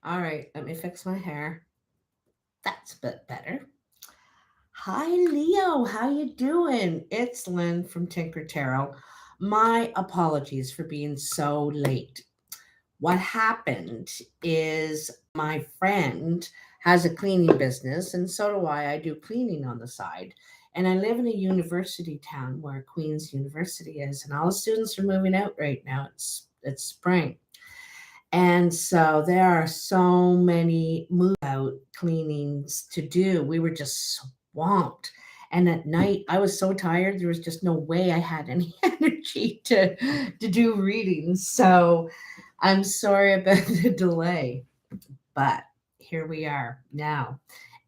All right, let me fix my hair. That's a bit better. Hi, Leo. How you doing? It's Lyn from Tinker Tarot. My apologies for being so late. What happened is my friend has a cleaning business, and so do I. I do cleaning on the side. And I live in a university town where Queen's University is, and all the students are moving out right now. It's spring. And so there are so many move out cleanings to do. We were just swamped. And at night, I was so tired, there was just no way I had any energy to do readings. So I'm sorry about the delay, but here we are now.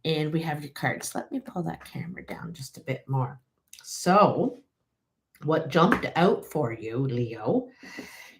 And we have your cards. Let me pull that camera down just a bit more. So, what jumped out for you, Leo?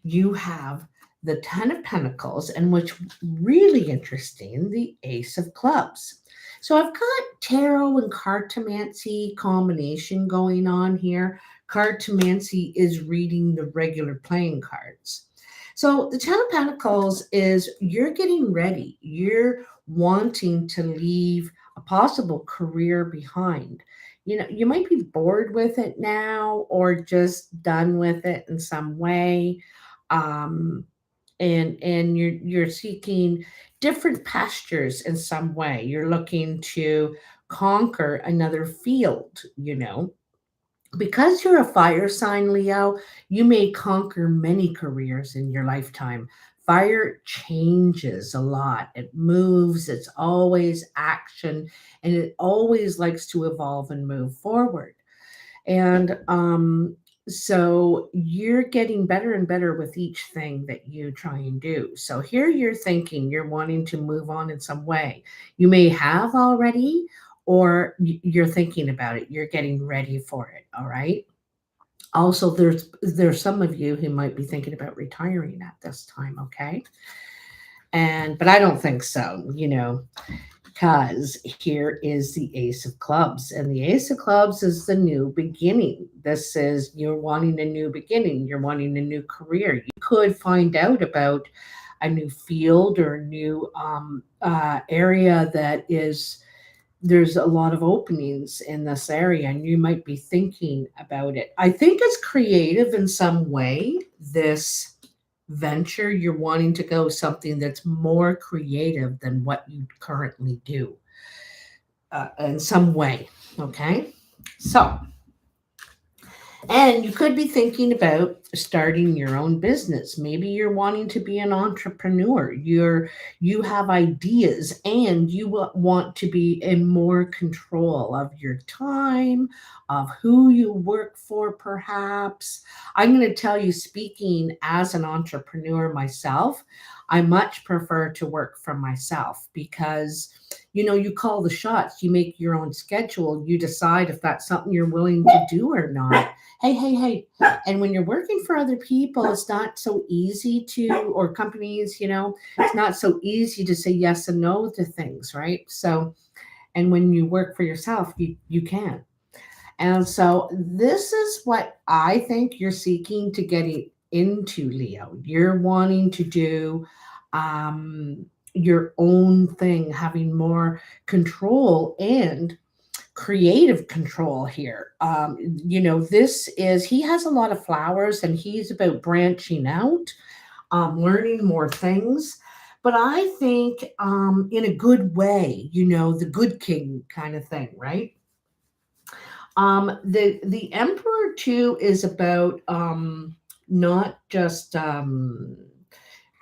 You have the Ten of Pentacles, and which really interesting, the Ace of Clubs. So I've got tarot and cartomancy combination going on here. Cartomancy is reading the regular playing cards. So the Ten of Pentacles is you're getting ready. You're wanting to leave a possible career behind. You know, you might be bored with it now or just done with it in some way. Um, and you're seeking different pastures in some way. You're looking to conquer another field, you know, because you're a fire sign, Leo, you may conquer many careers in your lifetime. Fire changes a lot. It moves, it's always action, and it always likes to evolve and move forward. And so you're getting better and better with each thing that you try and do. So here you're thinking you're wanting to move on in some way. You may have already, or you're thinking about it. You're getting ready for it. All right. Also, there's some of you who might be thinking about retiring at this time. Okay. And but I don't think so. You know, because here is the Ace of Clubs. And the Ace of Clubs is the new beginning. This is you're wanting a new beginning, you're wanting a new career. You could find out about a new field or a new area that is there's a lot of openings in this area and you might be thinking about it. I think it's creative in some way, this venture. You're wanting to go something that's more creative than what you currently do in some way. Okay. So, and you could be thinking about starting your own business. Maybe you're wanting to be an entrepreneur. You have ideas and you want to be in more control of your time, of who you work for perhaps. I'm going to tell you, speaking as an entrepreneur myself, I much prefer to work for myself because you know you call the shots, you make your own schedule, you decide if that's something you're willing to do or not. Hey. And when you're working for other people, it's not so easy to, or companies, you know, it's not so easy to say yes and no to things, right? So, and when you work for yourself, you can. And so this is what I think you're seeking to get into, Leo. You're wanting to do your own thing, having more control and creative control here. You know, this is, he has a lot of flowers and he's about branching out, learning more things. But I think in a good way, you know, the good king kind of thing, right? The emperor too is about not just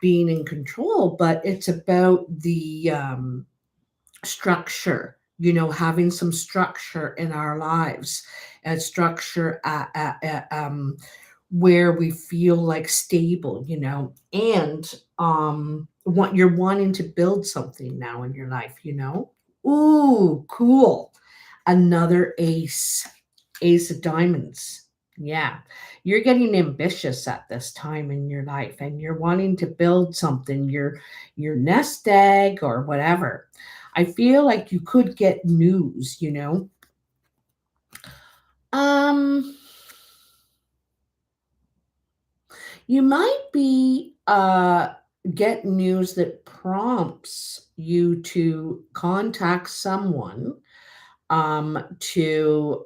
being in control, but it's about the structure, you know, having some structure in our lives, and structure where we feel like stable, you know, and what you're wanting to build something now in your life, you know. Ooh, cool. Another ace of diamonds. Yeah, you're getting ambitious at this time in your life and you're wanting to build something, your nest egg or whatever. I feel like you could get news, you know. Um, you might be get news that prompts you to contact someone to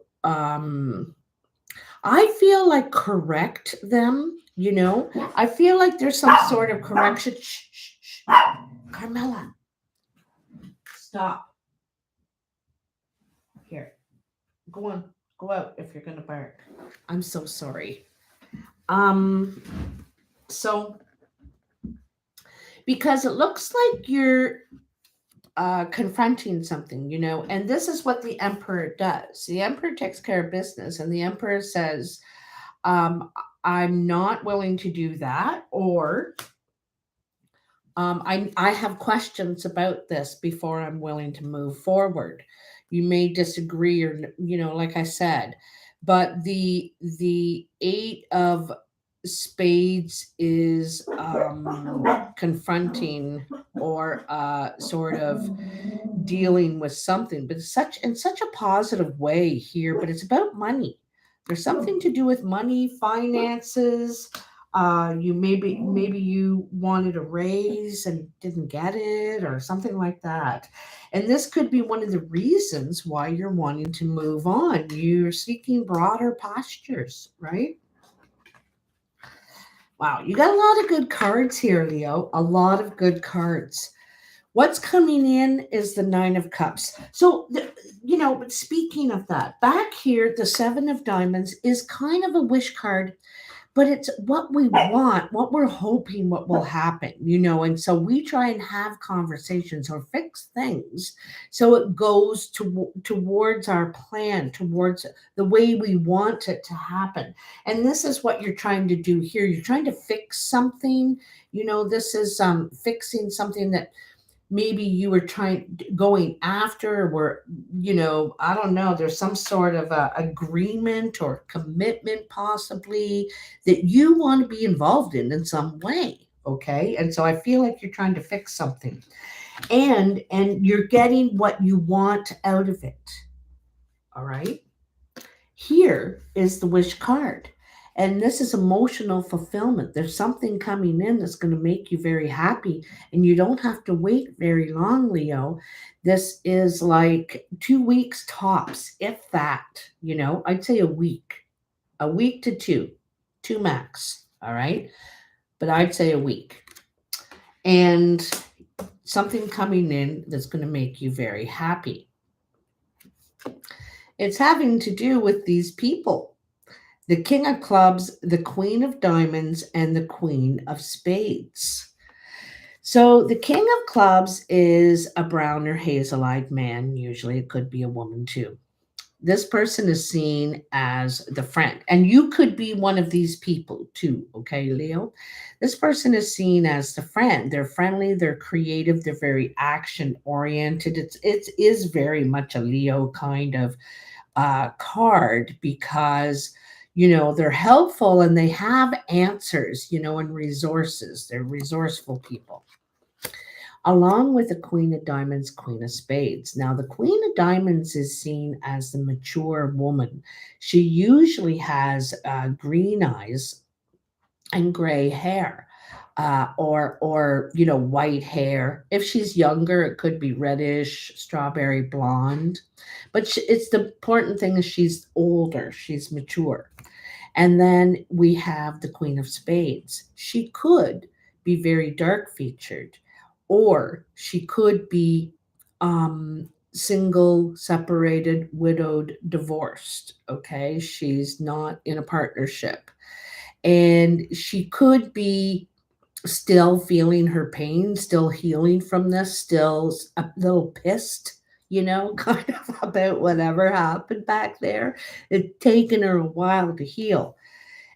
I feel like correct them, I feel like there's some sort of correction. Shh, shh, shh. Carmela, stop. Here, go on, go out if you're gonna bark. I'm so sorry. Um, so because it looks like you're confronting something, and this is what the emperor does. The emperor takes care of business, and the emperor says, um, I'm not willing to do that, or I have questions about this before I'm willing to move forward. You may disagree, or like I said, but the eight of spades is confronting, or sort of dealing with something, but such in such a positive way here. But it's about money. There's something to do with money, finances. You maybe you wanted a raise and didn't get it, or something like that. And this could be one of the reasons why you're wanting to move on. You're seeking broader pastures, right? Wow, you got a lot of good cards here, Leo. A lot of good cards. What's coming in is the Nine of Cups. So, speaking of that, back here, the Seven of Diamonds is kind of a wish card, but it's what we want, what we're hoping, what will happen, and so we try and have conversations or fix things so it goes towards our plan, towards the way we want it to happen. And this is what you're trying to do here. You're trying to fix something. This is fixing something that maybe you were going after, where I don't know, there's some sort of agreement or commitment possibly that you want to be involved in some way. Okay, and so I feel like you're trying to fix something, and you're getting what you want out of it. All right, here is the wish card. And this is emotional fulfillment. There's something coming in that's going to make you very happy. And you don't have to wait very long, Leo. This is like 2 weeks tops, if that, I'd say a week to two max. All right. But I'd say a week. And something coming in that's going to make you very happy. It's having to do with these people: the King of Clubs, the Queen of Diamonds, and the Queen of Spades. So the King of Clubs is a brown or hazel-eyed man. Usually it could be a woman too. This person is seen as the friend, and you could be one of these people too, okay, Leo? This person is seen as the friend. They're friendly, they're creative, they're very action oriented. It is very much a Leo kind of card, because they're helpful and they have answers, and resources. They're resourceful people, along with the Queen of Diamonds, Queen of Spades. Now, the Queen of Diamonds is seen as the mature woman. She usually has green eyes and gray hair. Or white hair. If she's younger, it could be reddish, strawberry blonde. But it's the important thing is she's older, she's mature. And then we have the Queen of Spades. She could be very dark featured, or she could be single, separated, widowed, divorced. Okay. She's not in a partnership. And she could be still feeling her pain, still healing from this, still a little pissed, kind of about whatever happened back there. It's taken her a while to heal.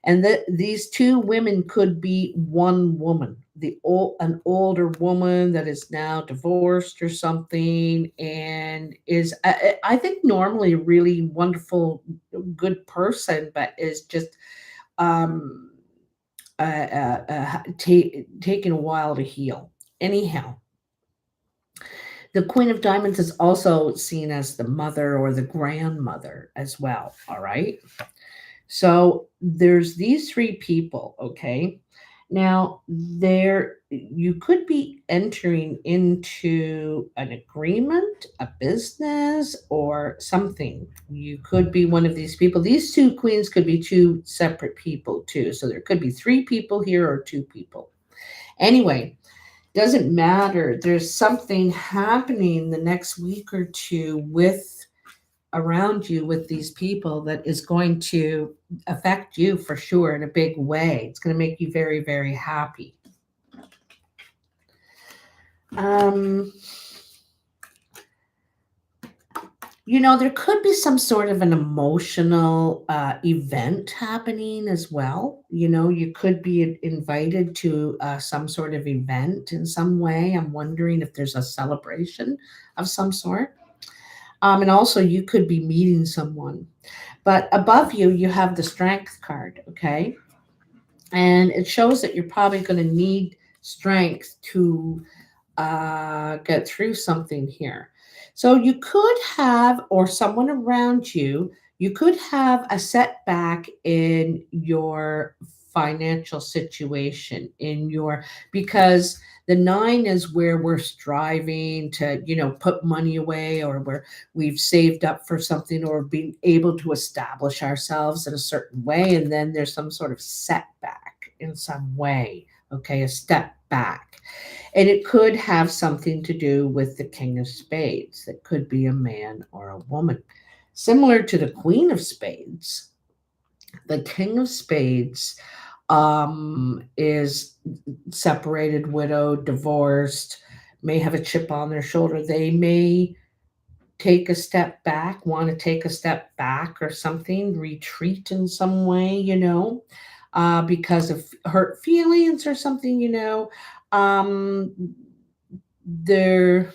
And that these two women could be one woman, an older woman that is now divorced or something, and is I think normally a really wonderful, good person, but is just um taking a while to heal. Anyhow, the Queen of Diamonds is also seen as the mother or the grandmother as well. All right. So there's these three people, okay? Now, you could be entering into an agreement, a business, or something. You could be one of these people. These two queens could be two separate people too. So there could be three people here or two people. Anyway, doesn't matter. There's something happening the next week or two with around you with these people that is going to affect you for sure in a big way. It's going to make you very, very happy. Um, there could be some sort of an emotional event happening as well. You could be invited to some sort of event in some way. I'm wondering if there's a celebration of some sort. And also, you could be meeting someone. But above you, you have the strength card, okay? And it shows that you're probably going to need strength to get through something here. So you could have, or someone around you, you could have a setback in your financial situation, because the nine is where we're striving to, put money away, or where we've saved up for something, or being able to establish ourselves in a certain way. And then there's some sort of setback in some way, okay, a step back. And it could have something to do with the King of Spades. That could be a man or a woman. Similar to the Queen of Spades, the King of Spades is separated, widowed, divorced, may have a chip on their shoulder. They may take a step back, want to take a step back or something, retreat in some way, because of hurt feelings or something, they're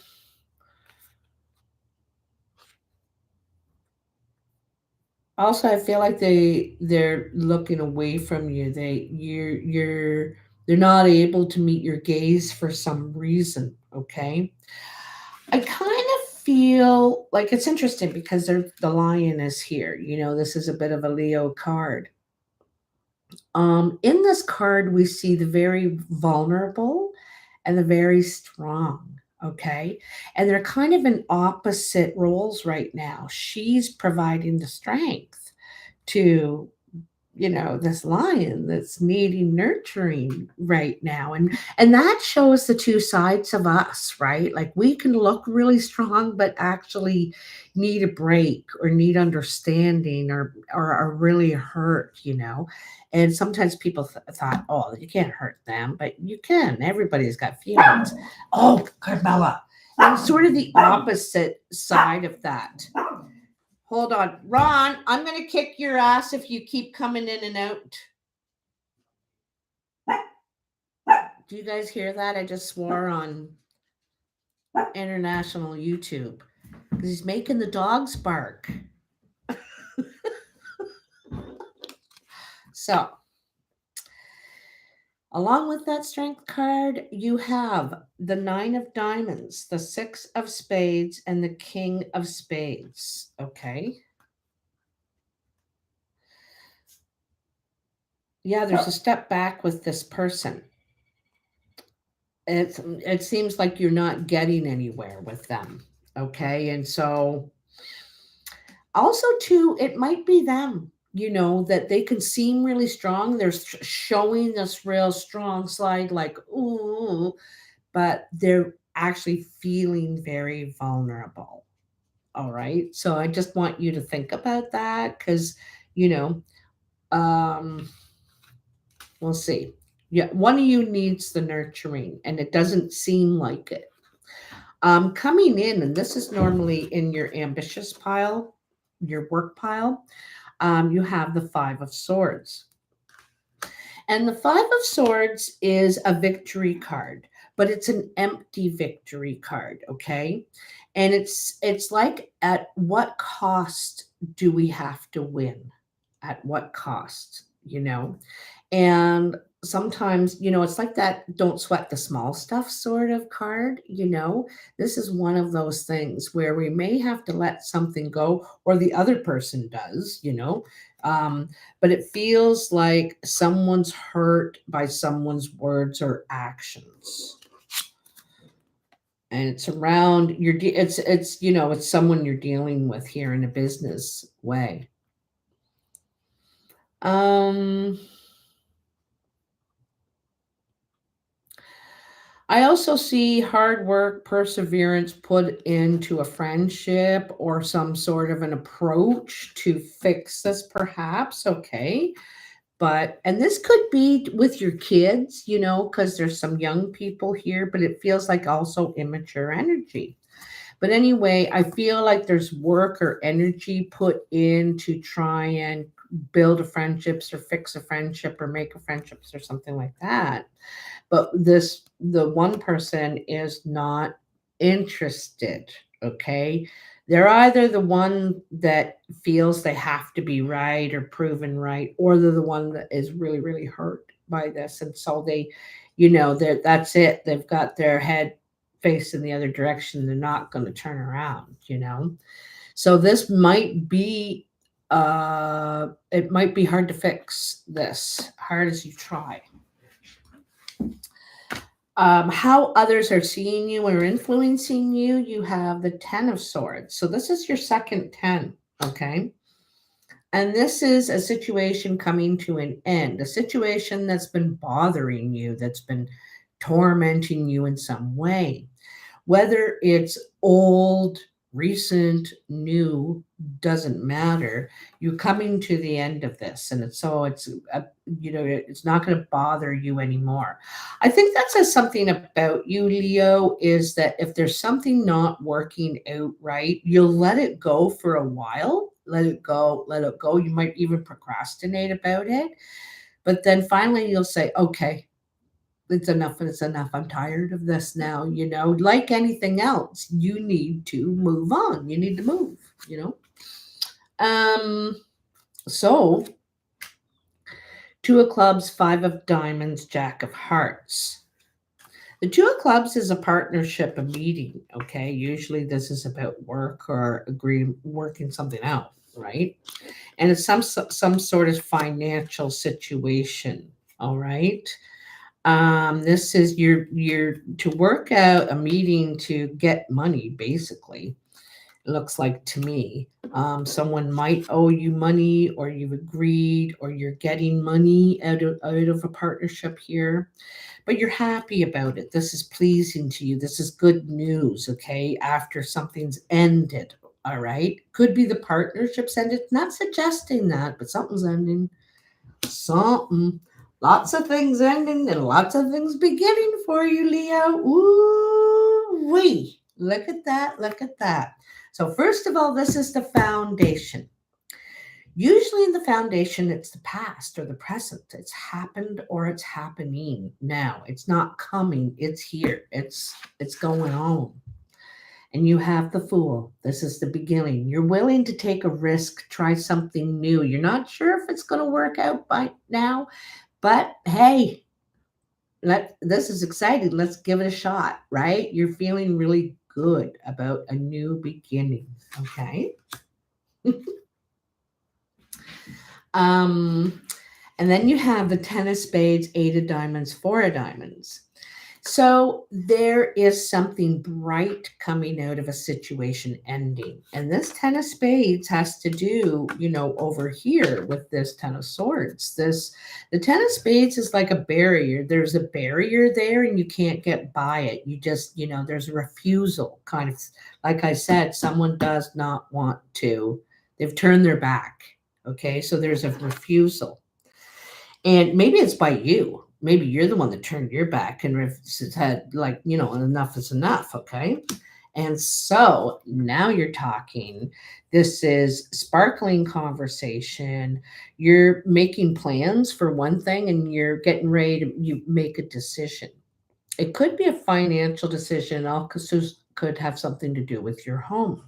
also, I feel like they're looking away from you. They're not able to meet your gaze for some reason, okay? I kind of feel like it's interesting because the lion is here. This is a bit of a Leo card. In this card, we see the very vulnerable and the very strong. Okay. And they're kind of in opposite roles right now. She's providing the strength to this lion that's needing nurturing right now. And that shows the two sides of us, right? Like, we can look really strong but actually need a break, or need understanding, or are really hurt. And sometimes people thought, oh, you can't hurt them, but you can. Everybody's got feelings. Oh, Carmela. And sort of the opposite side of that. Hold on. Ron, I'm going to kick your ass if you keep coming in and out. Do you guys hear that? I just swore on international YouTube because he's making the dogs bark. So, along with that strength card, you have the Nine of Diamonds, the Six of Spades, and the King of Spades. Okay. Yeah, there's a step back with this person. It seems like you're not getting anywhere with them. Okay. And so, also too, it might be them, that they can seem really strong. They're showing this real strong slide, like, ooh, but they're actually feeling very vulnerable. All right. So I just want you to think about that, because, you know, um, we'll see. Yeah, one of you needs the nurturing, and it doesn't seem like it. Coming in, and this is normally in your ambitious pile, your work pile, you have the Five of Swords. And the Five of Swords is a victory card, but it's an empty victory card, okay? And it's like, at what cost do we have to win? At what cost, And sometimes, it's like that don't sweat the small stuff sort of card. This is one of those things where we may have to let something go, or the other person does, But it feels like someone's hurt by someone's words or actions. And it's around it's it's someone you're dealing with here in a business way. Um I also see hard work, perseverance put into a friendship or some sort of an approach to fix this, perhaps. Okay. But, and this could be with your kids, because there's some young people here, but it feels like also immature energy. But anyway, I feel like there's work or energy put in to try and build a friendships or fix a friendship or make a friendships or something like that. But the one person is not interested. Okay. They're either the one that feels they have to be right or proven right, or they're the one that is really, really hurt by this. And so that's it. They've got their head facing the other direction. They're not going to turn around. So this might be, it might be hard to fix this, hard as you try. How others are seeing you or influencing you, you have the 10 of Swords. So this is your second 10, okay? And this is a situation coming to an end, a situation that's been bothering you, that's been tormenting you in some way. Whether it's old, recent, new, doesn't matter. You're coming to the end of this, and it's not going to bother you anymore. I think that says something about you, Leo, is that if there's something not working out right, you'll let it go for a while. Let it go, let it go. You might even procrastinate about it. But then finally you'll say, okay, it's enough and it's enough. I'm tired of this now. Like anything else, you need to move on. You need to move. Um, so 2 of clubs, 5 of diamonds, Jack of hearts. The 2 of clubs is a partnership, a meeting. Okay. Usually this is about work or working something out, right? And it's some sort of financial situation. All right. This is you're to work out a meeting to get money, basically. It looks like to me. Someone might owe you money, or you've agreed, or you're getting money out of a partnership here, but you're happy about it. This is pleasing to you. This is good news, okay? After something's ended, all right? Could be the partnership's ended. Not suggesting that, but something's ending. Something. Lots of things ending and lots of things beginning for you, Leo. Ooh, wee. Look at that. Look at that. So, first of all, this is the foundation. Usually in the foundation, it's the past or the present. It's happened or it's happening now. It's not coming. It's here. It's going on. And you have the Fool. This is the beginning. You're willing to take a risk, try something new. You're not sure if it's going to work out by now, but hey, this is exciting. Let's give it a shot, right? You're feeling really good about a new beginning. Okay. And then you have the 10 of spades, 8 of diamonds, 4 of diamonds. So there is something bright coming out of a situation ending. And this 10 of spades has to do, over here with this 10 of swords. The 10 of spades is like a barrier. There's a barrier there and you can't get by it. You just, there's a refusal, kind of like I said, someone does not want to. They've turned their back. Okay, so there's a refusal. And maybe it's by you. Maybe you're the one that turned your back and said, enough is enough. Okay. And so now you're talking. This is sparkling conversation. You're making plans for one thing and you're getting ready to you make a decision. It could be a financial decision, also could have something to do with your home.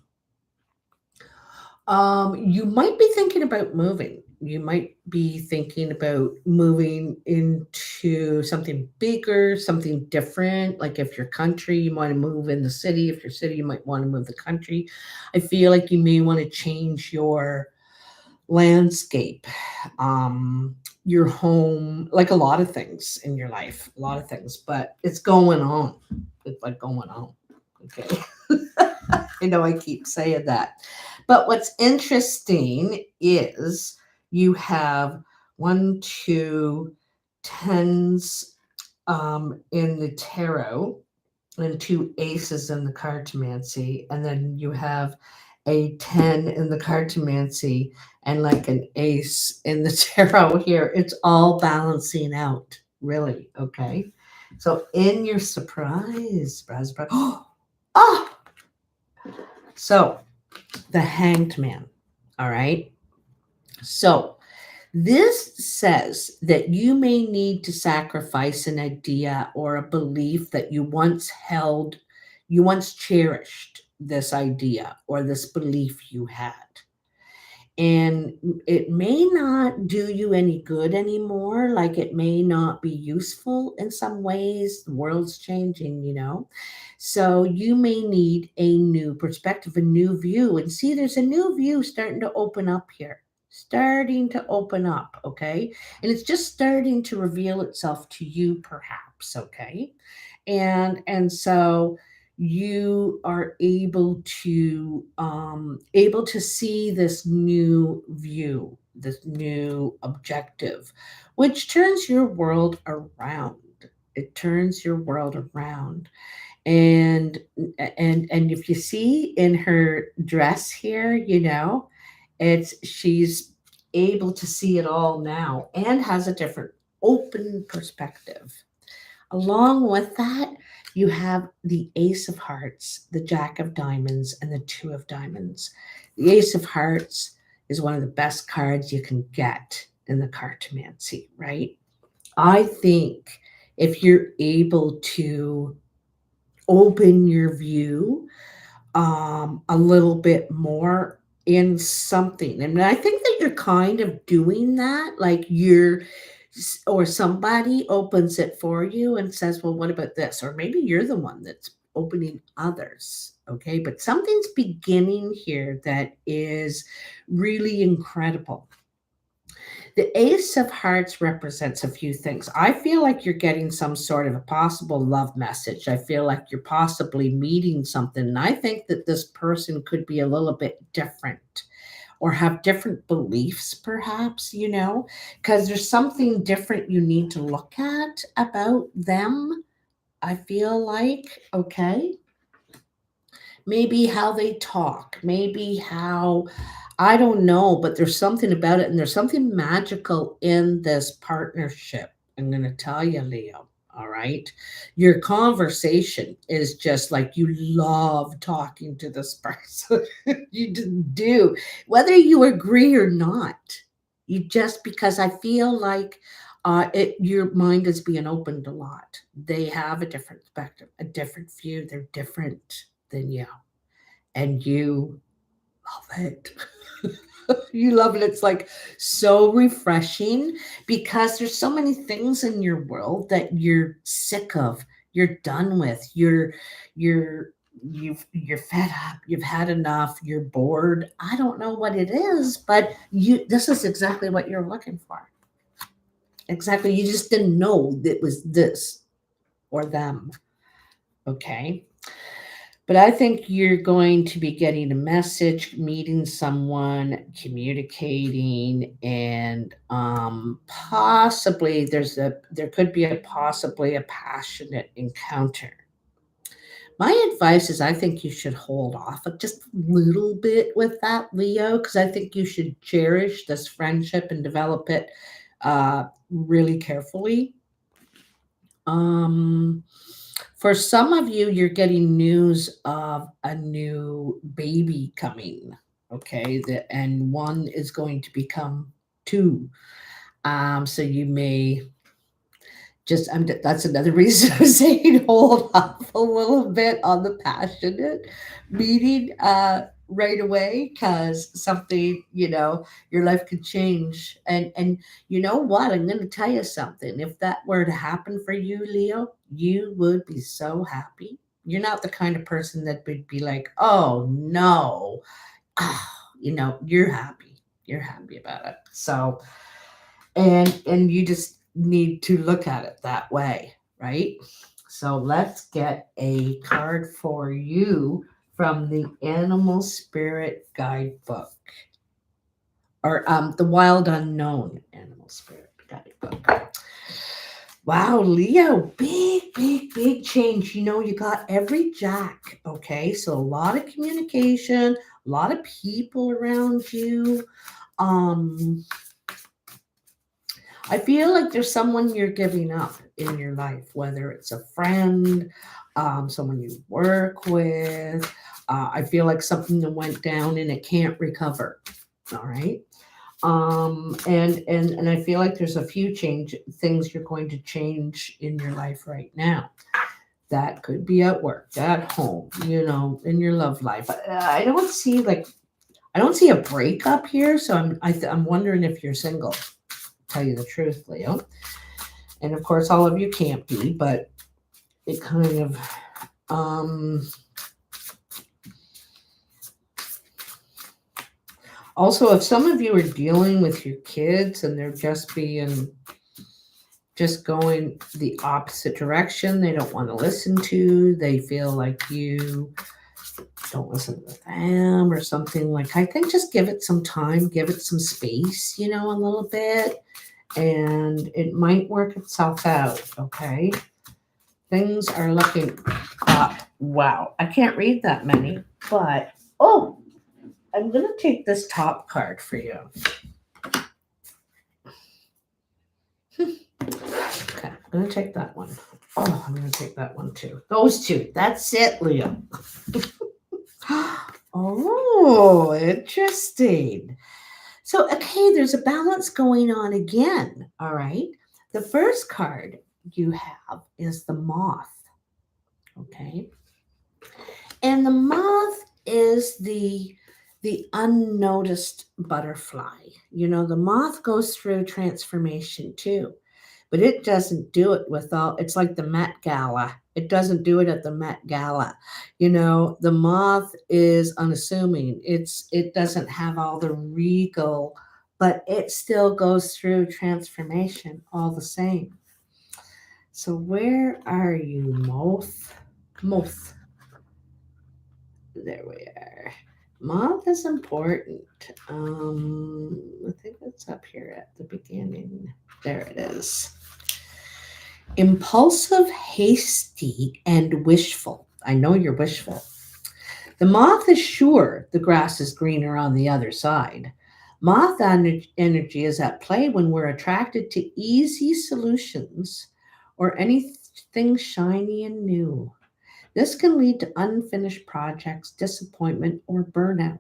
You might be thinking about moving. You might be thinking about moving into something bigger, something different. Like if your country, you want to move in the city. If your city, you might want to move the country. I feel like you may want to change your landscape, um, your home, like a lot of things in your life, a lot of things, but it's going on. It's like going on. Okay. I know I keep saying that. But what's interesting is you have one, two tens in the tarot and two aces in the cartomancy, and then you have a 10 in the cartomancy and like an ace in the tarot here. It's all balancing out, really. Okay. So in your surprise, oh, so the hanged man. All right. So this says that you may need to sacrifice an idea or a belief that you once held, you once cherished this idea or this belief you had. And it may not do you any good anymore. Like it may not be useful in some ways. The world's changing, you know. So you may need a new perspective, a new view. And see, there's a new view starting to open up here. Starting to open up, okay? And it's just starting to reveal itself to you, perhaps, okay? And so you are able to see this new view, this new objective, which turns your world around. It turns your world around. And if you see in her dress here, you know, it's she's able to see it all now and has a different open perspective. Along with that, you have the Ace of Hearts, the Jack of Diamonds, and the Two of Diamonds. The Ace of Hearts is one of the best cards you can get in the cartomancy, right? I think if you're able to open your view a little bit more in something. And I think that you're kind of doing that. Like or somebody opens it for you and says, well, what about this? Or maybe you're the one that's opening others. Okay. But something's beginning here that is really incredible. The Ace of Hearts represents a few things. I feel like you're getting some sort of a possible love message. I feel like you're possibly meeting something. And I think that this person could be a little bit different or have different beliefs, perhaps, you know, because there's something different you need to look at about them. I feel like, okay, maybe how they talk, maybe how I don't know, but there's something about it, and there's something magical in this partnership. I'm going to tell you, Leo. All right. Your conversation is just like you love talking to this person. You just do, whether you agree or not. You just because I feel like your mind is being opened a lot. They have a different perspective, a different view. They're different than you, and you love it. You love it. It's like so refreshing because there's so many things in your world that you're sick of, you're done with, you're you're fed up, you've had enough, you're bored. I don't know what it is, but you this is exactly what you're looking for. Exactly. You just didn't know it was this or them. Okay. But I think you're going to be getting a message, meeting someone, communicating, and possibly there could be a possibly a passionate encounter. My advice is I think you should hold off just a little bit with that, Leo, because I think you should cherish this friendship and develop it really carefully. Um, for some of you, you're getting news of a new baby coming. Okay, and one is going to become two. So you may just that's another reason I'm saying hold off a little bit on the passionate meeting right away because something your life could change and you know what, I'm going to tell you something. If that were to happen for you, Leo, you would be so happy. You're not the kind of person that would be like, oh no. Ah, you're happy. You're happy about it. So, and you just need to look at it that way, right? So let's get a card for you from the Animal Spirit Guidebook, or the Wild Unknown Animal Spirit Guidebook. Wow, Leo, big change. You got every jack, okay? So a lot of communication, a lot of people around you. Um, I feel like there's someone you're giving up in your life, whether it's a friend, someone you work with. I feel like something that went down and it can't recover. All right. And I feel like there's a few things you're going to change in your life right now. That could be at work, at home, in your love life. I don't see a breakup here, so I'm wondering if you're single. Tell you the truth, Leo. And of course, all of you can't be, but it kind of also, if some of you are dealing with your kids and they're just going the opposite direction, they don't want to listen to, they feel like you don't listen to them or something, like, I think just give it some time, give it some space, a little bit, and it might work itself out, okay? Things are looking up. Wow, I can't read that many, but I'm going to take this top card for you. Okay, I'm going to take that one. Oh, I'm going to take that one too. Those two. That's it, Leo. Oh, interesting. So, okay, there's a balance going on again. All right. The first card you have is the moth. Okay. And the moth is the unnoticed butterfly. The moth goes through transformation too, but it doesn't do it it's like the Met Gala. It doesn't do it at the Met Gala. The moth is unassuming. It doesn't have all the regal, but it still goes through transformation all the same. So where are you, moth? Moth. There we are. Moth is important. I think it's up here at the beginning. There it is. Impulsive, hasty, and wishful. I know you're wishful. The moth is sure the grass is greener on the other side. Moth energy is at play when we're attracted to easy solutions or anything shiny and new. This can lead to unfinished projects, disappointment, or burnout.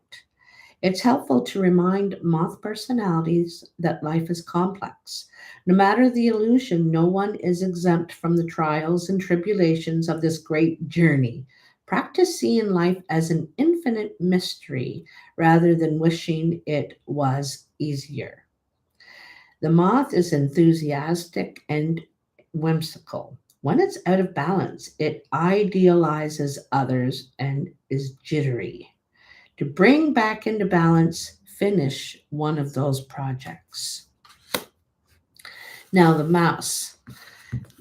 It's helpful to remind moth personalities that life is complex. No matter the illusion, no one is exempt from the trials and tribulations of this great journey. Practice seeing life as an infinite mystery rather than wishing it was easier. The moth is enthusiastic and whimsical. When it's out of balance, it idealizes others and is jittery. To bring back into balance, finish one of those projects. Now, the mouse.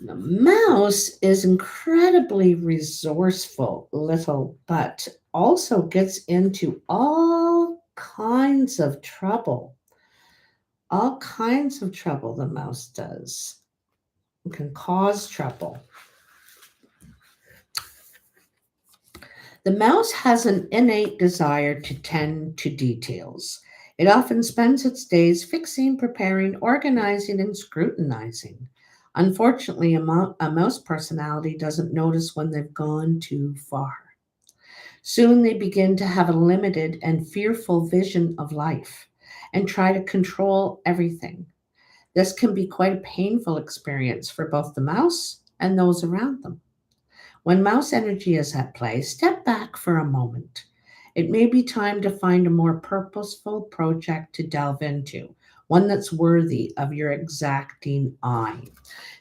The mouse is incredibly resourceful, little, but also gets into all kinds of trouble. All kinds of trouble the mouse does. It can cause trouble. The mouse has an innate desire to tend to details. It often spends its days fixing, preparing, organizing, and scrutinizing. Unfortunately, a mouse personality doesn't notice when they've gone too far. Soon they begin to have a limited and fearful vision of life and try to control everything. This can be quite a painful experience for both the mouse and those around them. When mouse energy is at play, step back for a moment. It may be time to find a more purposeful project to delve into, one that's worthy of your exacting eye.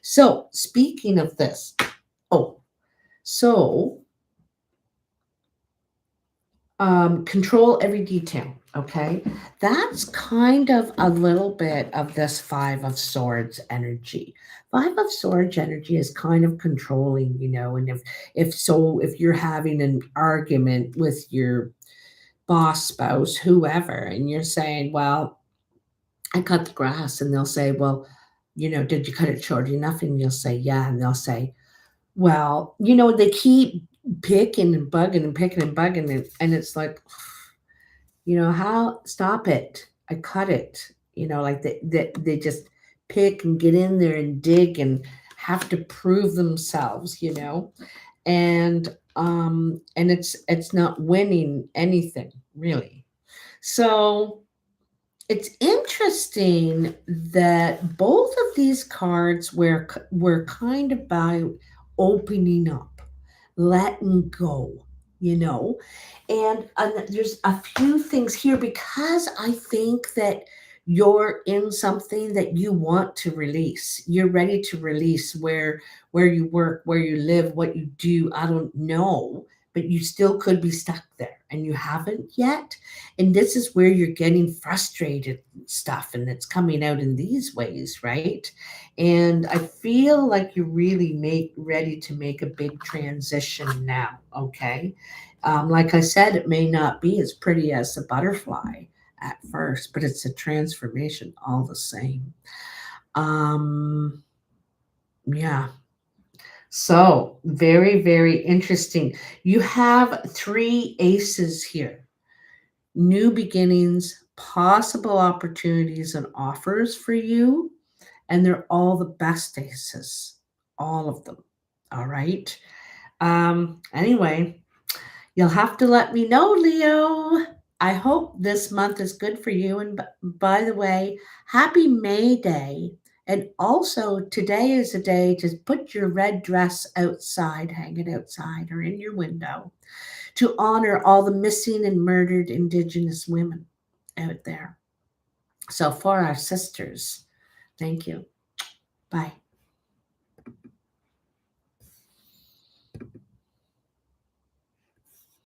So, speaking of this, control every detail. Okay, that's kind of a little bit of this Five of Swords energy. Five of Swords energy is kind of controlling, and if you're having an argument with your boss, spouse, whoever, and you're saying, well, I cut the grass, and they'll say, well, did you cut it short enough? And you'll say, yeah, and they'll say, well, they keep picking and bugging and picking and bugging, and it's like, how, stop it. I cut it. Like they just pick and get in there and dig and have to prove themselves, and it's not winning anything really. So it's interesting that both of these cards were kind of about opening up, letting go, you know. And there's a few things here because I think that you're in something that you want to release. You're ready to release where you work, where you live, what you do. I don't know, but you still could be stuck there and you haven't yet. And this is where you're getting frustrated and stuff, and it's coming out in these ways, right? And I feel like you're really make ready to make a big transition now. Okay, like I said, it may not be as pretty as the butterfly at first, but it's a transformation all the same. um yeah, so very, very interesting. You have three aces here: new beginnings, possible opportunities, and offers for you. And they're all the best aces, all of them. All right. Anyway, you'll have to let me know, Leo. I hope this month is good for you. And by the way, happy May Day. And also, today is a day to put your red dress outside, hang it outside or in your window, to honor all the missing and murdered Indigenous women out there. So, for our sisters, thank you. Bye.